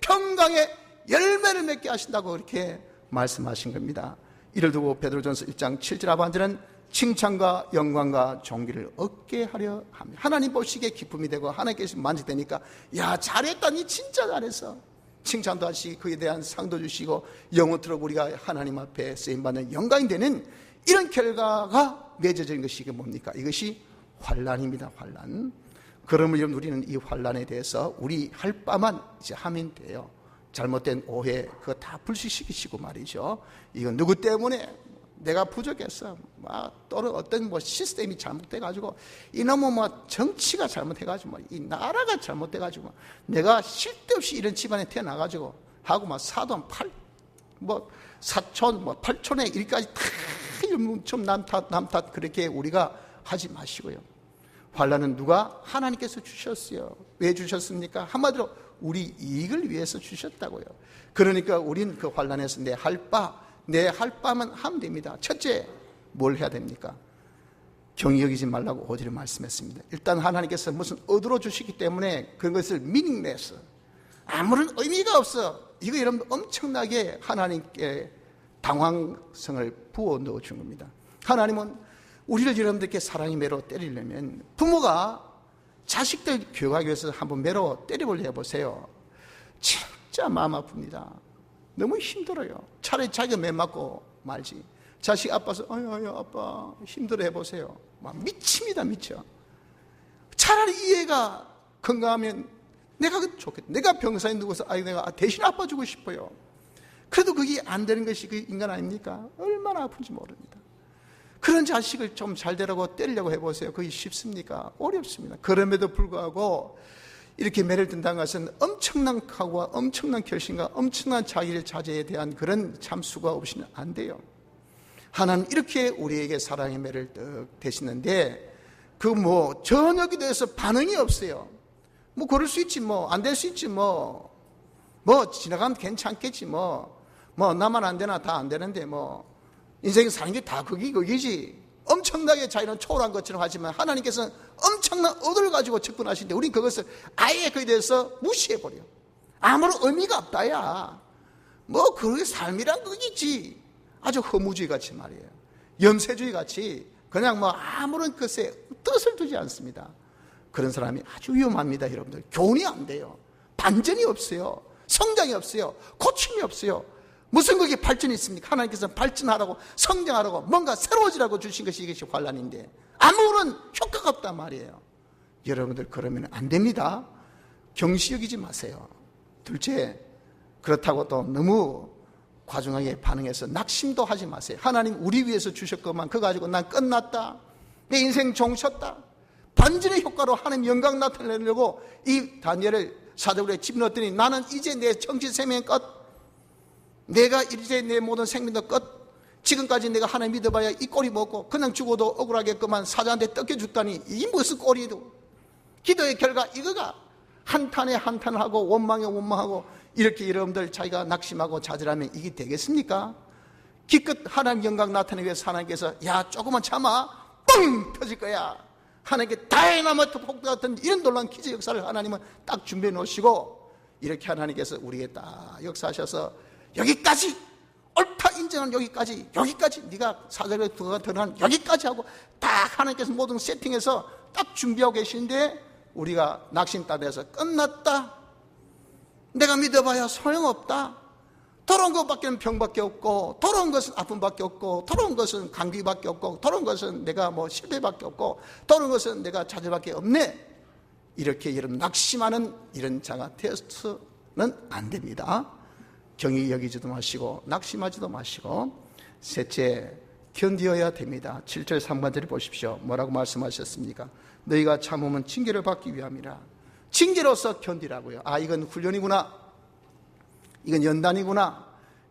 평강의 열매를 맺게 하신다고 그렇게 말씀하신 겁니다. 이를 두고 베드로전서 1장 7절 하반절은 칭찬과 영광과 존귀를 얻게 하려 합니다. 하나님 보시기에 기쁨이 되고 하나님께서 만족되니까, 야, 잘했다, 니 진짜 잘했어. 칭찬도 하시고 그에 대한 상도 주시고 영원토록 우리가 하나님 앞에 쓰임받는 영광이 되는 이런 결과가 맺어진 것이 이게 뭡니까? 이것이 환난입니다. 환난. 그러면 우리는 이 환난에 대해서 우리 할 바만 이제 하면 돼요. 잘못된 오해 그거 다 불식시키시고 말이죠. 이건 누구 때문에 내가 부족했어, 또는 어떤 시스템이 잘못돼가지고, 이놈은 정치가 잘못해가지고, 이 나라가 잘못돼가지고, 내가 쓸데없이 이런 집안에 태어나가지고 하고 사돈 사촌 8촌에 일까지 다 좀 남탓 그렇게 우리가 하지 마시고요. 환난은 누가? 하나님께서 주셨어요. 왜 주셨습니까? 한마디로 우리 이익을 위해서 주셨다고요. 그러니까 우린 그 환난에서 내 할 바만 하면 됩니다. 첫째, 뭘 해야 됩니까? 경히 여기지 말라고 5절에 말씀했습니다. 일단 하나님께서 무슨 얻으러 주시기 때문에 그런 것을 meaningless, 아무런 의미가 없어. 이거 여러분 엄청나게 하나님께 당황성을 부어 넣어 준 겁니다. 하나님은 우리를 여러분들께 사랑의 매로 때리려면, 부모가 자식들 교육하기 위해서 한번 매로 때려보려 해보세요. 진짜 마음 아픕니다. 너무 힘들어요. 차라리 자기가 매 맞고 말지. 자식 아파서 아유 아빠 힘들어 해보세요. 미칩니다. 미쳐. 차라리 이 애가 건강하면 내가 좋겠다. 내가 병사에 누워서 내가 대신 아파주고 싶어요. 그래도 그게 안 되는 것이 그 인간 아닙니까? 얼마나 아픈지 모릅니다. 그런 자식을 좀 잘 되라고 때리려고 해보세요. 그게 쉽습니까? 어렵습니다. 그럼에도 불구하고 이렇게 매를 든다는 것은 엄청난 각오와 엄청난 결심과 엄청난 자기의 자제에 대한 그런 참수가 없이는 안 돼요. 하나님 이렇게 우리에게 사랑의 매를 대시는데 전역에 대해서 반응이 없어요. 그럴 수 있지, 안 될 수 있지, 지나가면 괜찮겠지, 나만 안 되나, 다 안 되는데, 인생에 사는 게 다 거기지. 엄청나게 자기는 초월한 것처럼 하지만 하나님께서는 엄청난 얻을 가지고 접근하시는데 우린 그것을 아예 그에 대해서 무시해버려. 아무런 의미가 없다야. 그게 삶이란 거겠지. 아주 허무주의 같이 말이에요. 염세주의 같이 그냥 아무런 것에 뜻을 두지 않습니다. 그런 사람이 아주 위험합니다. 여러분들, 교훈이 안 돼요. 반전이 없어요. 성장이 없어요. 고침이 없어요. 무슨 그게 발전이 있습니까? 하나님께서 발전하라고, 성장하라고, 뭔가 새로워지라고 주신 것이 이것이 환란인데 아무런 효과가 없단 말이에요. 여러분들, 그러면 안 됩니다. 경시 여기지 마세요. 둘째, 그렇다고 또 너무 과중하게 반응해서 낙심도 하지 마세요. 하나님 우리 위해서 주셨건만 그거 가지고 난 끝났다, 내 인생 종쳤다, 반전의 효과로 하나님 영광 나타내려고 이 다니엘을 사도굴에 집어넣었더니 나는 이제 내 정치 생명 끝, 내가 이제 내 모든 생명도 끝, 지금까지 내가 하나님 믿어봐야 이 꼴이 먹고 그냥 죽어도 억울하겠구만 사자한테 뜯겨 죽다니 이게 무슨 꼴이도. 기도의 결과 이거가 한탄에 한탄을 하고 원망에 원망하고 이렇게 여러분들 자기가 낙심하고 좌절하면 이게 되겠습니까? 기껏 하나님 영광 나타내기 위해서 하나님께서 야 조금만 참아 뻥 터질 거야, 하나님께 다이나마이트 폭도 같은 이런 놀라운 기적 역사를 하나님은 딱 준비해 놓으시고 이렇게 하나님께서 우리에게 딱 역사하셔서 여기까지 옳다 인정한 여기까지 네가 사자를 두가 드러난 여기까지 하고 딱 하나님께서 모든 세팅해서 딱 준비하고 계신데 우리가 낙심 따라서 끝났다, 내가 믿어봐야 소용없다, 더러운 것밖에는 병밖에 없고, 더러운 것은 아픔밖에 없고, 더러운 것은 감기밖에 없고, 더러운 것은 내가 뭐 실패밖에 없고, 더러운 것은 내가 좌절밖에 없네, 이렇게 여러분 낙심하는 이런 자가 되어서는 안 됩니다. 경히 여기지도 마시고 낙심하지도 마시고. 셋째, 견디어야 됩니다. 7절 3번절을 보십시오. 뭐라고 말씀하셨습니까? 너희가 참으면 징계를 받기 위함이라. 징계로서 견디라고요. 아, 이건 훈련이구나, 이건 연단이구나,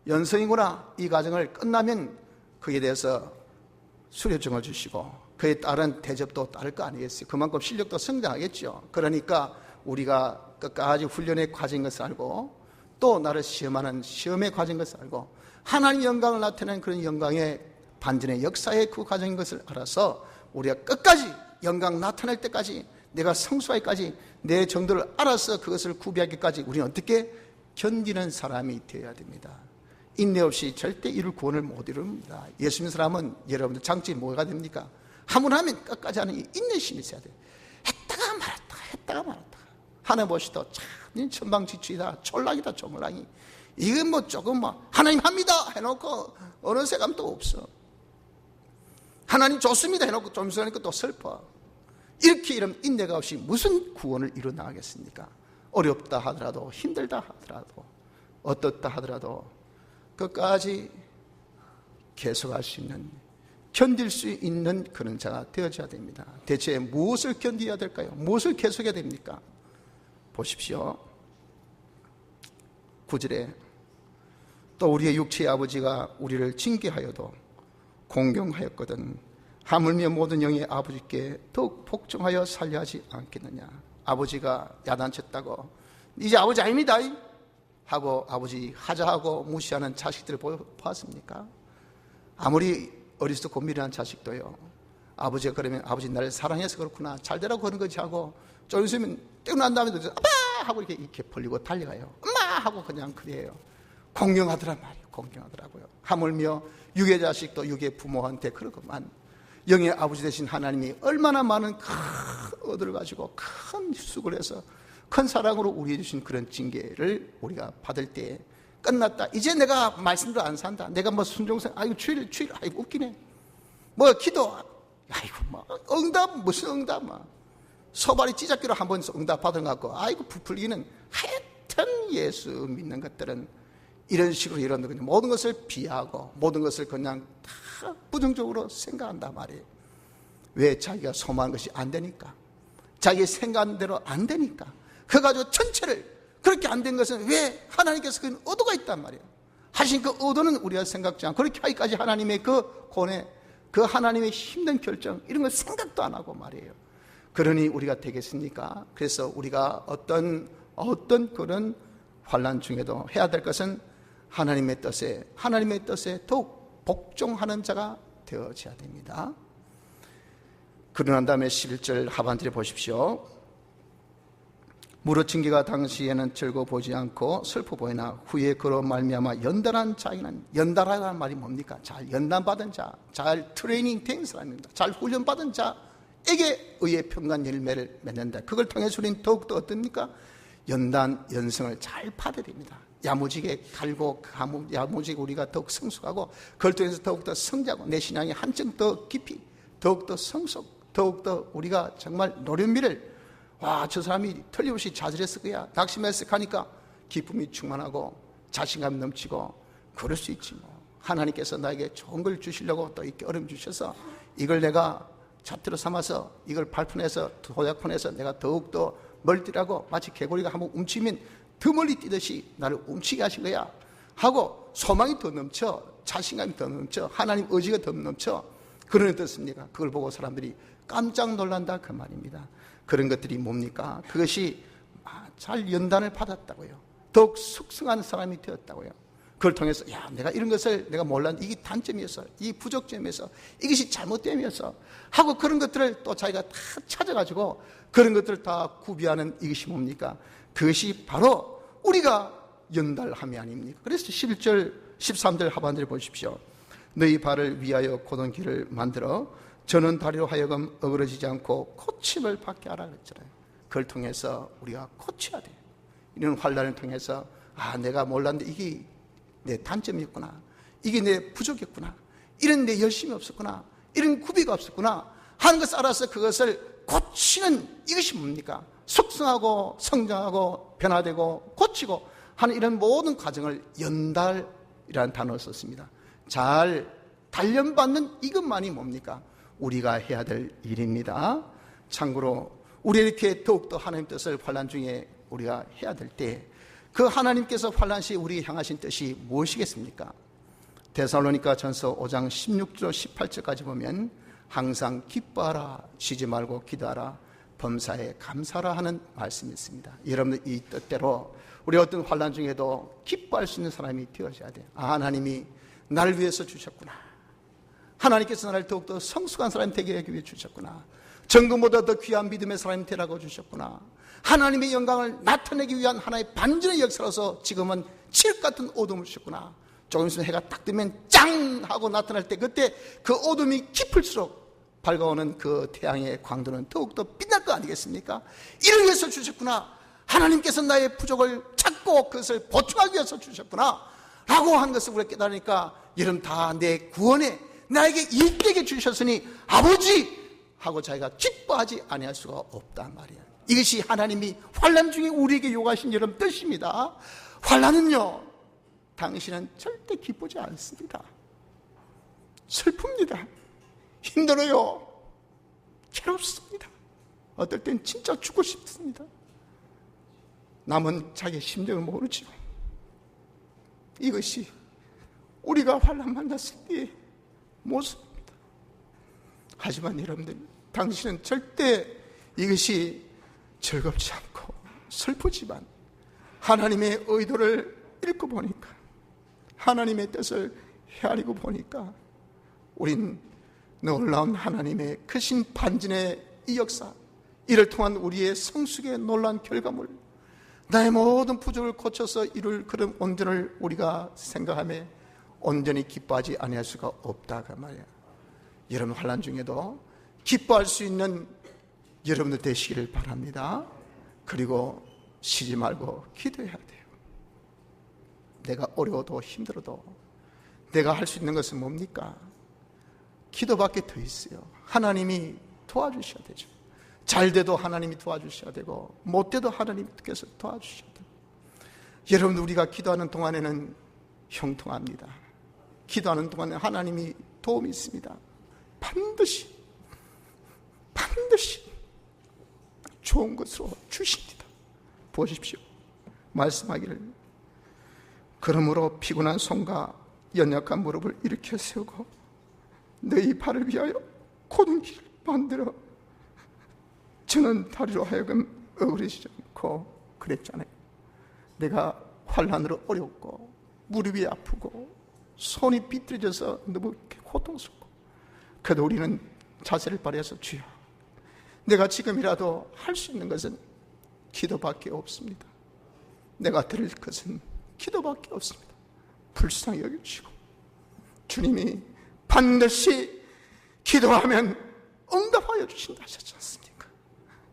연성이구나. 이 과정을 끝나면 그에 대해서 수료증을 주시고 그에 따른 대접도 따를 거 아니겠어요? 그만큼 실력도 성장하겠죠. 그러니까 우리가 끝까지 훈련의 과정인 것을 알고 또 나를 시험하는 시험의 과정인 것을 알고 하나님 영광을 나타내는 그런 영광의 반전의 역사의 그 과정인 것을 알아서 우리가 끝까지 영광 나타낼 때까지, 내가 성수하기까지 내 정도를 알아서 그것을 구비하기까지 우리는 어떻게 견디는 사람이 되어야 됩니다. 인내 없이 절대 이룰 구원을 못 이룹니다. 예수 믿는 사람은 여러분들 장점이 뭐가 됩니까? 한번 하면 끝까지 하는 이 인내심이 있어야 돼요. 했다가 말았다. 하나 보시도 참 천방지축이다, 촐락이다, 조물락이. 이건 뭐 조금 뭐 하나님 합니다 해놓고 어느 세감도 없어. 하나님 좋습니다 해놓고 좀 있으니까 또 슬퍼. 이렇게 이런 인내가 없이 무슨 구원을 이루어나가겠습니까? 어렵다 하더라도, 힘들다 하더라도, 어떻다 하더라도 끝까지 계속할 수 있는, 견딜 수 있는 그런 자가 되어져야 됩니다. 대체 무엇을 견디어야 될까요? 무엇을 계속해야 됩니까? 보십시오. 9절에 또 우리의 육체의 아버지가 우리를 징계하여도 공경하였거든 하물며 모든 영의 아버지께 더욱 복종하여 살려 하지 않겠느냐. 아버지가 야단쳤다고 이제 아버지 아닙니다 하고 아버지 하자하고 무시하는 자식들을 보았습니까? 아무리 어리석고 미련한 자식도요, 아버지가 그러면 아버지 나를 사랑해서 그렇구나, 잘되라고 그런 거지 하고 좀 있으면 뛰어난 다음에 아빠 하고 이렇게 벌리고 달려가요. 엄마 하고 그냥 그래요. 공경하더란 말이에요. 공경하더라고요. 하물며 육의 자식도 육의 부모한테 그러고만 영의 아버지 되신 하나님이 얼마나 많은 큰 얻을 가지고 큰 수고를 해서 큰 사랑으로 우리에 주신 그런 징계를 우리가 받을 때 끝났다, 이제 내가 말씀대로 안 산다, 내가 뭐 순종생, 아이고 주일 아이고 웃기네, 뭐 기도 아이고 뭐 응답 무슨 응답, 뭐 소발이 찌작기로 한번 응답 받은 것 같고 아이고 부풀기는, 하여튼 예수 믿는 것들은 이런 식으로 이런 그냥 모든 것을 비하하고 모든 것을 그냥 다 부정적으로 생각한단 말이에요. 왜? 자기가 소망한 것이 안 되니까, 자기 생각한 대로 안 되니까. 그거 가지고 전체를 그렇게 안 된 것은 왜? 하나님께서 그 의도가 있단 말이에요. 하신 그 의도는 우리가 생각지 않고 그렇게 하기까지 하나님의 그 고뇌, 그 하나님의 힘든 결정 이런 걸 생각도 안 하고 말이에요. 그러니 우리가 되겠습니까? 그래서 우리가 어떤 그런 환난 중에도 해야 될 것은 하나님의 뜻에 더욱 복종하는 자가 되어져야 됩니다. 그러고 난 다음에 11절 하반절에 보십시오. 무릇 징계가 당시에는 즐거워 보이지 않고 슬퍼 보이나 후에 그로 말미암아 연단한 자에게는, 연단하라는 말이 뭡니까? 잘 연단받은 자, 잘 트레이닝 된 사람입니다. 잘 훈련받은 자, 에게 의의 평간 열매를 맺는다. 그걸 통해서 우리는 더욱더 어떻습니까? 연단, 연성을 잘 받아야 됩니다. 야무지게 갈고 야무지게 우리가 더욱 성숙하고 그걸 통해서 더욱더 성장하고 내 신앙이 한층 더 깊이 더욱더 성숙, 더욱더 우리가 정말 노련미를 저 사람이 틀림없이 좌절했을 거야, 낙심했을 하니까 기쁨이 충만하고 자신감 넘치고 그럴 수 있지 뭐. 하나님께서 나에게 좋은 걸 주시려고 또 이렇게 어려움 주셔서 이걸 내가 잣대로 삼아서 이걸 발판해서 도약판해서 내가 더욱더 멀티라고 마치 개구리가 한번 움치면 더 멀리 뛰듯이 나를 움치게 하신 거야 하고 소망이 더 넘쳐, 자신감이 더 넘쳐, 하나님 의지가 더 넘쳐. 그런 뜻입니까? 그걸 보고 사람들이 깜짝 놀란다 그 말입니다. 그런 것들이 뭡니까? 그것이 잘 연단을 받았다고요. 더욱 숙성한 사람이 되었다고요. 그걸 통해서 내가 이런 것을 내가 몰랐는데 이게 단점이었어, 이 부족점이었어, 이것이 잘못됨이었어 하고 그런 것들을 또 자기가 다 찾아가지고 그런 것들을 다 구비하는 이것이 뭡니까? 그것이 바로 우리가 연달함이 아닙니까? 그래서 11절 13절 하반절을 보십시오. 너희 발을 위하여 곧은 길을 만들어 저는 다리로 하여금 어그러지지 않고 고침을 받게 하라 그랬잖아요. 그걸 통해서 우리가 고쳐야 돼요. 이런 환난을 통해서 내가 몰랐는데 이게 내 단점이었구나, 이게 내 부족이었구나, 이런 내 열심이 없었구나, 이런 구비가 없었구나 하는 것을 알아서 그것을 고치는 이것이 뭡니까? 숙성하고 성장하고 변화되고 고치고 하는 이런 모든 과정을 연달이라는 단어를 썼습니다. 잘 단련받는 이것만이 뭡니까? 우리가 해야 될 일입니다. 참고로 우리 이렇게 더욱더 하나님 뜻을 환난 중에 우리가 해야 될 때 그 하나님께서 환난 시에 우리에게 향하신 뜻이 무엇이겠습니까? 데살로니가 전서 5장 16절 18절까지 보면 항상 기뻐하라, 쉬지 말고 기도하라, 범사에 감사라 하는 말씀이 있습니다. 여러분들 이 뜻대로 우리 어떤 환난 중에도 기뻐할 수 있는 사람이 되어져야 돼요. 하나님이 나를 위해서 주셨구나, 하나님께서 나를 더욱더 성숙한 사람이 되게 하기 위해 주셨구나, 정금보다 더 귀한 믿음의 사람이 되라고 주셨구나, 하나님의 영광을 나타내기 위한 하나의 반전의 역사로서 지금은 칠흑 같은 어둠을 주셨구나. 조금 있으면 해가 딱 뜨면 짱 하고 나타날 때 그때 그 어둠이 깊을수록 밝아오는 그 태양의 광도는 더욱더 빛날 거 아니겠습니까? 이를 위해서 주셨구나, 하나님께서 나의 부족을 찾고 그것을 보충하기 위해서 주셨구나 라고 하는 것을 우리가 깨달으니까 여러분 다 내 구원에 나에게 일되게 주셨으니 아버지 하고 자기가 기뻐하지 아니할 수가 없단 말이야. 이것이 하나님이 환난 중에 우리에게 요구하신 여러분 뜻입니다. 환난은요, 당신은 절대 기쁘지 않습니다. 슬픕니다. 힘들어요. 괴롭습니다. 어떨 땐 진짜 죽고 싶습니다. 남은 자기의 심정을 모르죠. 이것이 우리가 환난 만났을 때의 모습입니다. 하지만 여러분들, 당신은 절대 이것이 즐겁지 않고 슬프지만 하나님의 의도를 읽고 보니까, 하나님의 뜻을 헤아리고 보니까 우린 놀라운 하나님의 크신 반전의 이 역사, 이를 통한 우리의 성숙의 놀라운 결과물, 나의 모든 부족을 고쳐서 이룰 그런 온전을 우리가 생각하며 온전히 기뻐하지 아니할 수가 없다가 말이야. 여러분 환난 중에도 기뻐할 수 있는 여러분들 되시기를 바랍니다. 그리고 쉬지 말고 기도해야 돼요. 내가 어려워도 힘들어도 내가 할 수 있는 것은 뭡니까? 기도밖에 더 있어요. 하나님이 도와주셔야 되죠. 잘 돼도 하나님이 도와주셔야 되고 못 돼도 하나님께서 도와주셔야 돼요. 여러분들 우리가 기도하는 동안에는 형통합니다. 기도하는 동안에 하나님이 도움이 있습니다. 반드시 좋은 것으로 주십니다. 보십시오. 말씀하기를 그러므로 피곤한 손과 연약한 무릎을 일으켜 세우고 너희 발을 위하여 곧은 길을 만들어 저는 다리로 하여금 어그러지지 않고 그랬잖아요. 내가 환난으로 어렵고 무릎이 아프고 손이 비틀어져서 너무 고통스럽고 그래도 우리는 자세를 발휘해서 주여 내가 지금이라도 할 수 있는 것은 기도밖에 없습니다. 내가 드릴 것은 기도밖에 없습니다. 불쌍히 여겨주시고 주님이 반드시 기도하면 응답하여 주신다 하셨지 않습니까?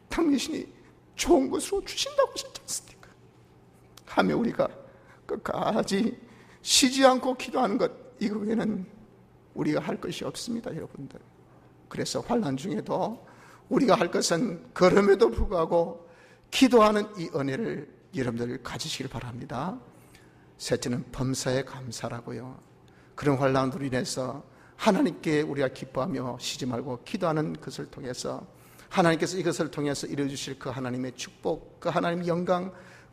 당신이 좋은 것으로 주신다고 하셨지 않습니까? 하며 우리가 끝까지 쉬지 않고 기도하는 것, 이거 외에는 우리가 할 것이 없습니다, 여러분들. 그래서 환난 중에도 우리가 할 것은 그럼에도 불구하고 기도하는 이 은혜를 여러분들 가지시길 바랍니다. 셋째는 범사에 감사라고요. 그런 환난으로 인해서 하나님께 우리가 기뻐하며 쉬지 말고 기도하는 것을 통해서 하나님께서 이것을 통해서 이루어주실 그 하나님의 축복, 그 하나님의 영광,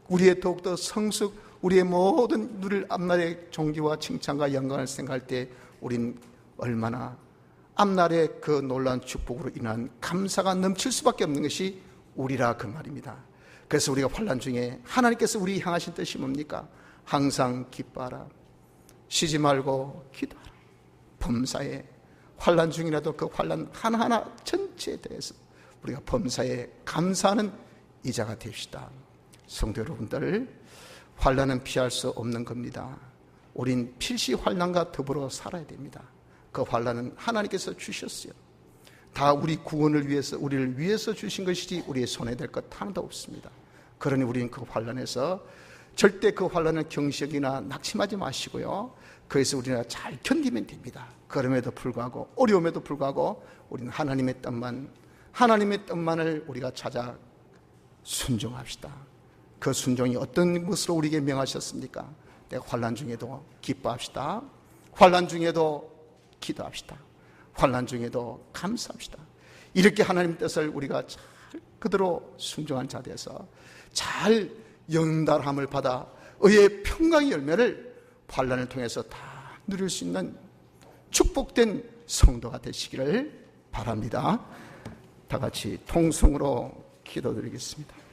우리의 더욱더 성숙, 우리의 모든 누릴 앞날의 존귀와 칭찬과 영광을 생각할 때 우린 얼마나 앞날의 그 놀라운 축복으로 인한 감사가 넘칠 수밖에 없는 것이 우리라 그 말입니다. 그래서 우리가 환난 중에 하나님께서 우리 향하신 뜻이 뭡니까? 항상 기뻐하라, 쉬지 말고 기도하라. 범사에 환난 중이라도 그 환난 하나하나 전체에 대해서 우리가 범사에 감사하는 이자가 됩시다. 성도 여러분들, 환난은 피할 수 없는 겁니다. 우린 필시 환난과 더불어 살아야 됩니다. 그 환난은 하나님께서 주셨어요. 다 우리 구원을 위해서, 우리를 위해서 주신 것이지 우리의 손에 될 것 하나도 없습니다. 그러니 우리는 그 환난에서 절대 그 환난을 경시하거나 낙심하지 마시고요, 그래서 우리가 잘 견디면 됩니다. 그럼에도 불구하고, 어려움에도 불구하고 우리는 하나님의 뜻만을 우리가 찾아 순종합시다. 그 순종이 어떤 것으로 우리에게 명하셨습니까? 내가 환난 중에도 기뻐합시다. 환난 중에도 기도합시다. 환난 중에도 감사합시다. 이렇게 하나님 뜻을 우리가 잘 그대로 순종한 자 되어서 잘 연달함을 받아 의의 평강의 열매를 환난을 통해서 다 누릴 수 있는 축복된 성도가 되시기를 바랍니다. 다 같이 통성으로 기도드리겠습니다.